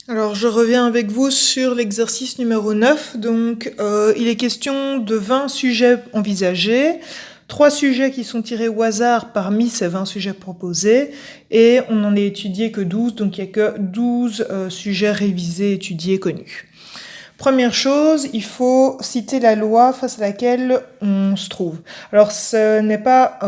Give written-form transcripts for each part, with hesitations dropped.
Alors, je reviens avec vous sur l'exercice numéro 9. Donc, il est question de 20 sujets envisagés, 3 sujets qui sont tirés au hasard parmi ces 20 sujets proposés, et on n'en a étudié que 12, donc il n'y a que 12 sujets révisés, étudiés, connus. Première chose, il faut citer la loi face à laquelle on se trouve. Alors, ce n'est pas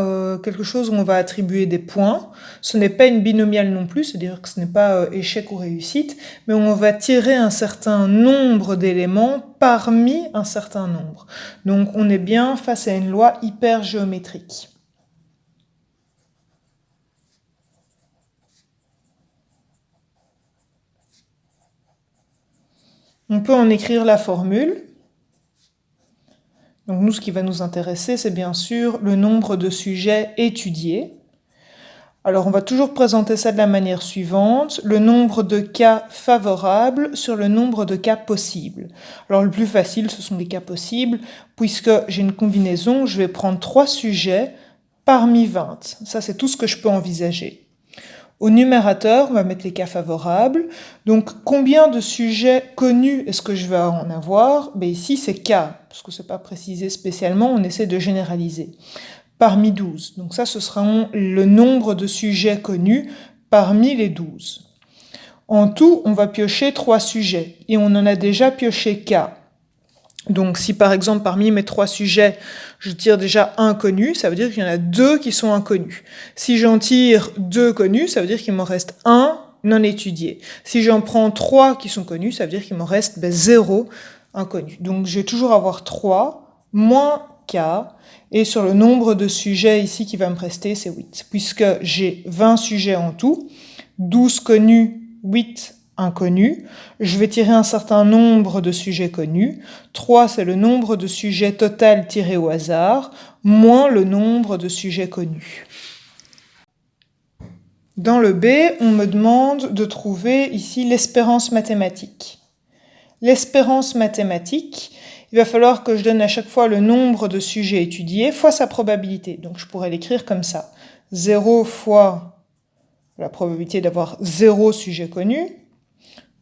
quelque chose où on va attribuer des points, ce n'est pas une binomiale non plus, c'est-à-dire que ce n'est pas échec ou réussite, mais on va tirer un certain nombre d'éléments parmi un certain nombre. Donc, on est bien face à une loi hypergéométrique. On peut en écrire la formule. Donc nous, ce qui va nous intéresser, c'est bien sûr le nombre de sujets étudiés. Alors on va toujours présenter ça de la manière suivante, le nombre de cas favorables sur le nombre de cas possibles. Alors le plus facile, ce sont les cas possibles, puisque j'ai une combinaison, je vais prendre 3 sujets parmi 20. Ça, c'est tout ce que je peux envisager. Au numérateur, on va mettre les cas favorables. Donc, combien de sujets connus est-ce que je vais en avoir? Ben ici, c'est cas, parce que c'est pas précisé spécialement, on essaie de généraliser. Parmi 12. Donc ça, ce sera le nombre de sujets connus parmi les 12. En tout, on va piocher 3 sujets, et on en a déjà pioché cas. Donc si par exemple parmi mes 3 sujets, je tire déjà un connu, ça veut dire qu'il y en a 2 qui sont inconnus. Si j'en tire 2 connus, ça veut dire qu'il m'en reste un non étudié. Si j'en prends 3 qui sont connus, ça veut dire qu'il m'en reste 0 inconnu. Donc je vais toujours avoir 3 moins k, et sur le nombre de sujets ici qui va me rester, c'est 8. Puisque j'ai 20 sujets en tout, 12 connus, 8 inconnus, je vais tirer un certain nombre de sujets connus. 3, c'est le nombre de sujets total tiré au hasard, moins le nombre de sujets connus. Dans le B, on me demande de trouver ici l'espérance mathématique. L'espérance mathématique, il va falloir que je donne à chaque fois le nombre de sujets étudiés fois sa probabilité. Donc je pourrais l'écrire comme ça. 0 fois la probabilité d'avoir 0 sujet connu,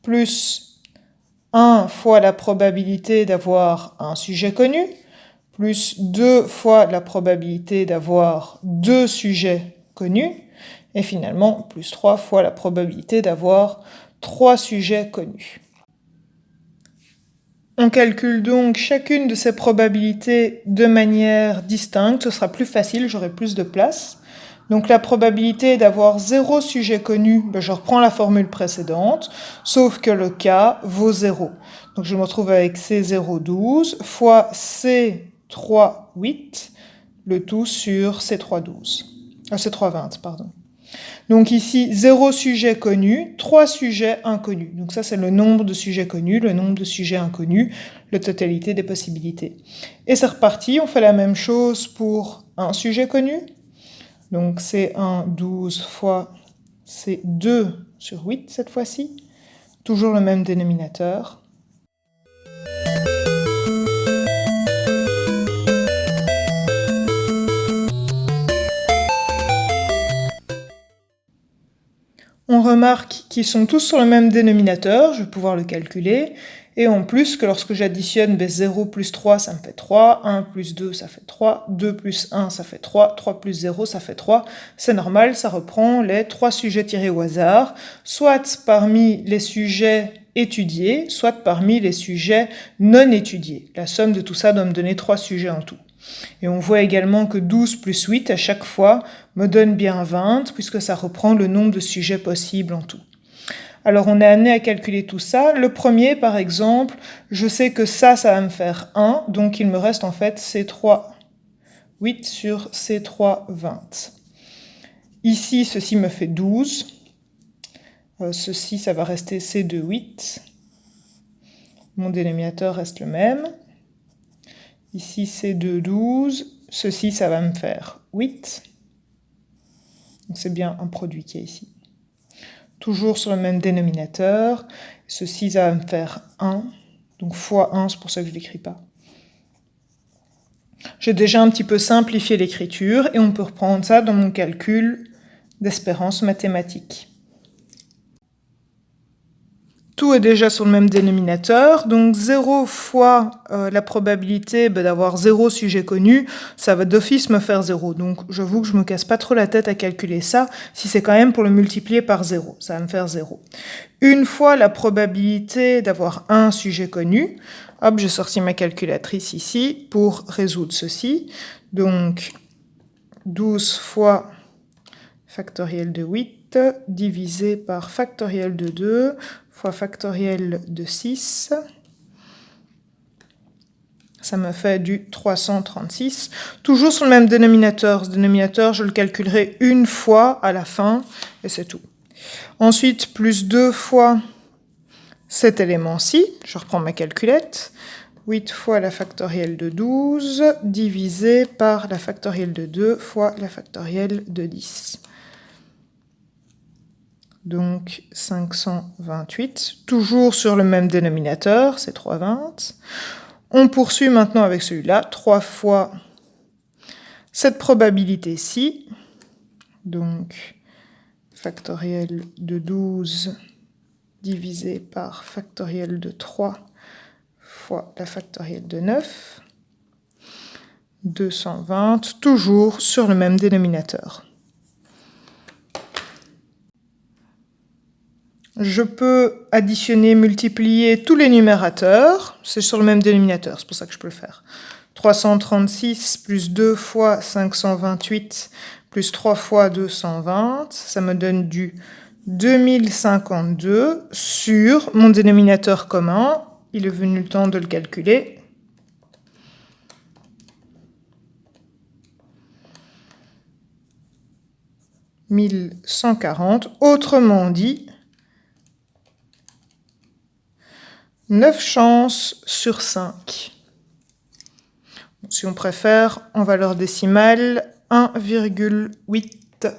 plus 1 fois la probabilité d'avoir un sujet connu, plus 2 fois la probabilité d'avoir 2 sujets connus, et finalement plus 3 fois la probabilité d'avoir 3 sujets connus. On calcule donc chacune de ces probabilités de manière distincte, ce sera plus facile, j'aurai plus de place. Donc la probabilité d'avoir 0 sujet connu, je reprends la formule précédente, sauf que le k vaut 0. Donc je me retrouve avec C0,12 fois C3,8, le tout sur C3,12. C3,20, pardon. Donc ici, 0 sujet connu, 3 sujets inconnus. Donc ça, c'est le nombre de sujets connus, le nombre de sujets inconnus, la totalité des possibilités. Et c'est reparti, on fait la même chose pour un sujet connu. Donc c'est 1, 12 fois, c'est 2 sur 8 cette fois-ci. Toujours le même dénominateur. On remarque qu'ils sont tous sur le même dénominateur, je vais pouvoir le calculer, et en plus que lorsque j'additionne 0 plus 3, ça me fait 3, 1 plus 2, ça fait 3, 2 plus 1, ça fait 3, 3 plus 0, ça fait 3. C'est normal, ça reprend les 3 sujets tirés au hasard, soit parmi les sujets étudiés, soit parmi les sujets non étudiés. La somme de tout ça doit me donner 3 sujets en tout. Et on voit également que 12 plus 8 à chaque fois me donne bien 20, puisque ça reprend le nombre de sujets possibles en tout. Alors on est amené à calculer tout ça. Le premier, par exemple, je sais que ça va me faire 1, donc il me reste en fait C3 8 sur C3 20. Ici, ceci me fait 12. Ceci, ça va rester C2 8. Mon dénominateur reste le même. Ici, C2 12. Ceci, ça va me faire 8. Donc c'est bien un produit qui est ici. Toujours sur le même dénominateur. Ceci, ça va me faire 1. Donc fois 1, c'est pour ça que je ne l'écris pas. J'ai déjà un petit peu simplifié l'écriture et on peut reprendre ça dans mon calcul d'espérance mathématique. Tout est déjà sur le même dénominateur, donc 0 fois la probabilité d'avoir 0 sujet connu, ça va d'office me faire 0. Donc j'avoue que je me casse pas trop la tête à calculer ça, si c'est quand même pour le multiplier par 0, ça va me faire 0. Une fois la probabilité d'avoir un sujet connu, hop, j'ai sorti ma calculatrice ici pour résoudre ceci. Donc 12 fois factoriel de 8 divisé par factoriel de 2 fois factoriel de 6. Ça me fait du 336. Toujours sur le même dénominateur. Ce dénominateur, je le calculerai une fois à la fin, et c'est tout. Ensuite, plus 2 fois cet élément-ci. Je reprends ma calculette. 8 fois la factorielle de 12 divisé par la factorielle de 2 fois la factorielle de 10. Donc 528, toujours sur le même dénominateur, c'est 320. On poursuit maintenant avec celui-là, 3 fois cette probabilité-ci. Donc factoriel de 12 divisé par factoriel de 3 fois la factorielle de 9. 220, toujours sur le même dénominateur. Je peux additionner, multiplier tous les numérateurs. C'est sur le même dénominateur, c'est pour ça que je peux le faire. 336 plus 2 fois 528 plus 3 fois 220, ça me donne du 2052 sur mon dénominateur commun. Il est venu le temps de le calculer. « 1140, autrement dit, 9 chances sur 5. Si on préfère, en valeur décimale, 1,8.